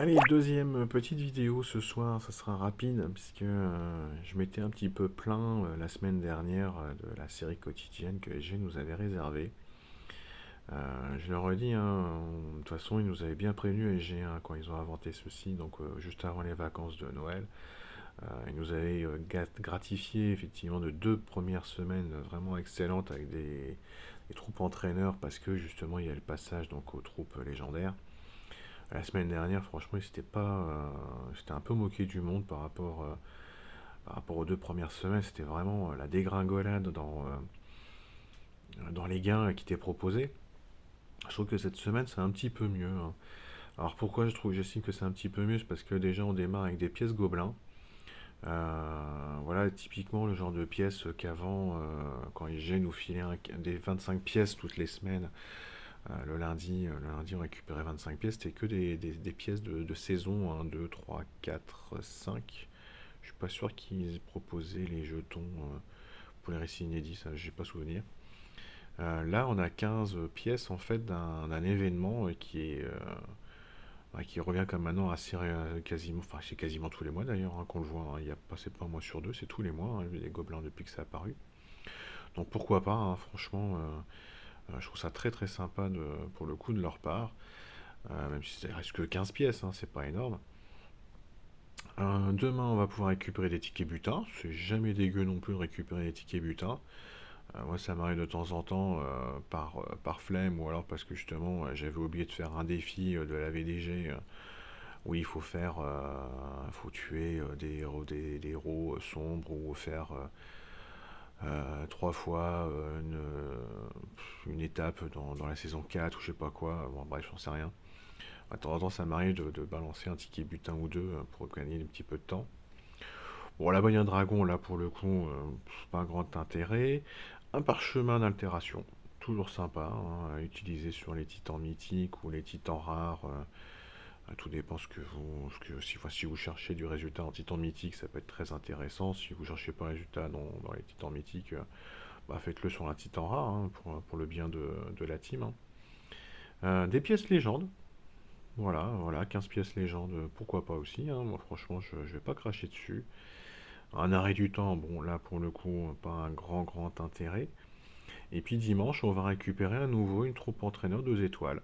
Allez, deuxième petite vidéo ce soir, ça sera rapide puisque je m'étais un petit peu plaint la semaine dernière de la série quotidienne que SG nous avait réservée. Je leur ai dit, hein, de toute façon ils nous avaient bien prévenu SG quand ils ont inventé ceci, donc juste avant les vacances de Noël. Ils nous avaient gratifié effectivement de 2 premières semaines vraiment excellentes avec des troupes entraîneurs parce que justement il y a le passage donc aux troupes légendaires. La semaine dernière, franchement, c'était un peu moqué du monde par rapport aux 2 premières semaines. C'était vraiment la dégringolade dans les gains qui étaient proposés. Je trouve que cette semaine, c'est un petit peu mieux, hein. Alors pourquoi j'estime que c'est un petit peu mieux, c'est parce que déjà on démarre avec des pièces gobelins. Voilà, typiquement le genre de pièces qu'avant, quand IG nous filait des 25 pièces toutes les semaines, le lundi, on récupérait 25 pièces. C'était que des pièces de saison 1, 2, 3, 4, 5. Je suis pas sûr qu'ils proposaient les jetons pour les récits inédits, ça j'ai pas souvenir. Là, on a 15 pièces en fait d'un événement qui revient comme maintenant assez quasiment, enfin c'est quasiment tous les mois d'ailleurs qu'on le voit, hein. Il y a pas, c'est pas un mois sur deux, c'est tous les mois, hein, les gobelins depuis que ça a apparu. Donc pourquoi pas, hein, franchement, je trouve ça très très sympa pour le coup de leur part. Même si ça reste que 15 pièces, hein, c'est pas énorme. Demain, on va pouvoir récupérer des tickets butins. C'est jamais dégueu non plus de récupérer des tickets butins. Moi, ça m'arrive de temps en temps par flemme ou alors parce que justement, j'avais oublié de faire un défi de la VDG où il faut tuer des héros sombres ou faire 3 fois une étape dans la saison 4 ou je sais pas quoi. Bon, bref, j'en sais rien. De temps en temps, ça m'arrive de balancer un ticket butin ou deux pour gagner un petit peu de temps. Bon, la bannière dragon, là, pour le coup, pas un grand intérêt. Un parchemin d'altération, toujours sympa, hein, à utiliser sur les titans mythiques ou les titans rares. Tout dépend si vous cherchez du résultat en titan mythique, ça peut être très intéressant. Si vous cherchez pas un résultat dans les titans mythiques, faites-le sur un titan rare, hein, pour le bien de la team, hein. Des pièces légendes. Voilà, 15 pièces légendes, pourquoi pas aussi, hein. Moi, franchement, je vais pas cracher dessus. Un arrêt du temps, bon, là, pour le coup, pas un grand intérêt. Et puis dimanche, on va récupérer à nouveau une troupe entraîneur 2 étoiles.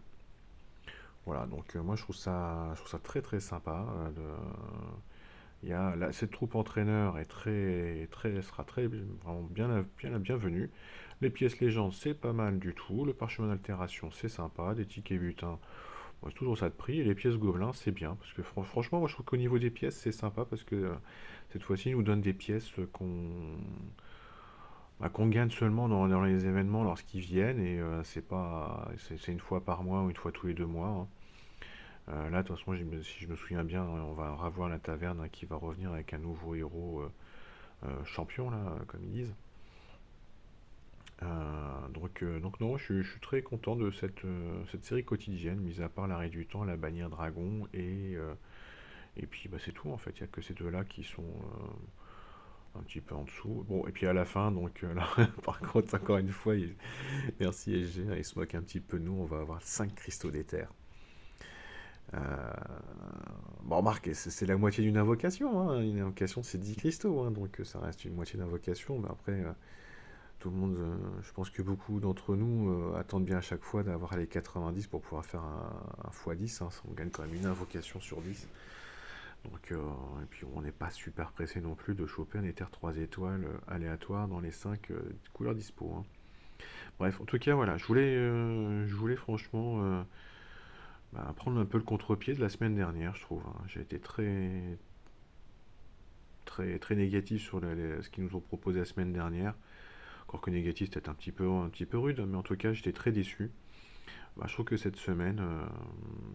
Voilà, donc moi, je trouve ça très très sympa. Cette troupe entraîneur sera très, vraiment bien la bienvenue. Les pièces légendes, c'est pas mal du tout. Le parchemin d'altération, c'est sympa. Des tickets butins, bon, c'est toujours ça de prix. Et les pièces gobelins, c'est bien. Parce que franchement, moi je trouve qu'au niveau des pièces, c'est sympa. Parce que cette fois-ci, ils nous donnent des pièces qu'on gagne seulement dans les événements lorsqu'ils viennent. Et c'est pas, c'est une fois par mois ou une fois tous les 2 mois, hein. Là, de toute façon, si je me souviens bien, on va revoir la taverne, hein, qui va revenir avec un nouveau héros champion, là, comme ils disent. Donc non, je suis très content de cette série quotidienne, mis à part l'arrêt du temps, la bannière dragon, et puis c'est tout en fait. Il n'y a que ces deux-là qui sont un petit peu en dessous. Bon, et puis à la fin, donc là, par contre, encore une fois, merci SG, hein, il se moque un petit peu de nous, on va avoir 5 cristaux d'éther. Bon, remarque, c'est la moitié d'une invocation, hein. Une invocation, c'est 10 cristaux, hein, donc ça reste une moitié d'invocation. Mais après, tout le monde, je pense que beaucoup d'entre nous attendent bien à chaque fois d'avoir les 90 pour pouvoir faire un x10, hein. On gagne quand même une invocation sur 10. Donc, et puis on n'est pas super pressé non plus de choper un éther 3 étoiles aléatoire dans les 5 couleurs dispo, hein. Bref, en tout cas, voilà, je voulais franchement prendre un peu le contre-pied de la semaine dernière, je trouve, hein. J'ai été très négatif sur ce qu'ils nous ont proposé la semaine dernière. Encore que négatif, c'était un petit peu rude, mais en tout cas, j'étais très déçu. Je trouve que cette semaine,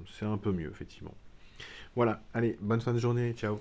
c'est un peu mieux, effectivement. Voilà, allez, bonne fin de journée, ciao.